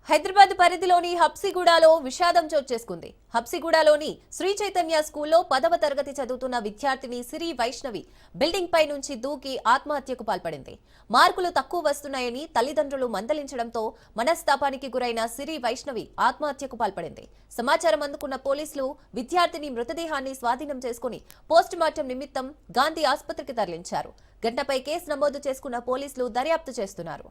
హైదరాబాద్ పరిధిలోని హబ్సిగూడలో విషాదం చోటు చేసుకుంది. హబ్సిగూడలోని శ్రీ చైతన్య స్కూల్లో 10వ తరగతి చదువుతున్న విద్యార్థిని సిరి వైష్ణవి బిల్డింగ్ పై నుంచి దూకి ఆత్మహత్యకు పాల్పడింది. మార్కులు తక్కువ వస్తున్నాయని తల్లిదండ్రులు మందలించడంతో మనస్తాపానికి గురైన సిరి వైష్ణవి ఆత్మహత్యకు పాల్పడింది. సమాచారం అందుకున్న పోలీసులు విద్యార్థిని మృతదేహాన్ని స్వాధీనం చేసుకుని పోస్టుమార్టం నిమిత్తం గాంధీ ఆసుపత్రికి తరలించారు. ఘటనపై కేసు నమోదు చేసుకున్న పోలీసులు దర్యాప్తు చేస్తున్నారు.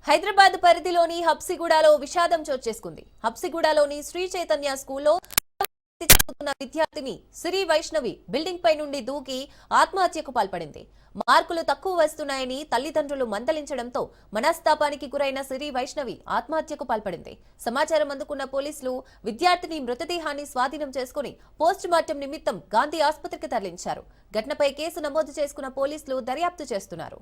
హైదరాబాద్ పరిధిలోని హబ్సిగూడలో విషాదం చోటు చేసుకుంది. హబ్సిగూడలోని శ్రీ చైతన్య స్కూల్లో చదువుతున్న విద్యార్థిని సిరి వైష్ణవి బిల్డింగ్ పై నుండి దూకి ఆత్మహత్యకు పాల్పడింది. మార్కులు తక్కువ వస్తున్నాయని తల్లిదండ్రులు మందలించడంతో మనస్తాపానికి గురైన సిరి వైష్ణవి ఆత్మహత్యకు పాల్పడింది. సమాచారం అందుకున్న పోలీసులు విద్యార్థిని మృతదేహాన్ని స్వాధీనం చేసుకుని పోస్టుమార్టం నిమిత్తం గాంధీ ఆసుపత్రికి తరలించారు. ఘటనపై కేసు నమోదు చేసుకున్న పోలీసులు దర్యాప్తు చేస్తున్నారు.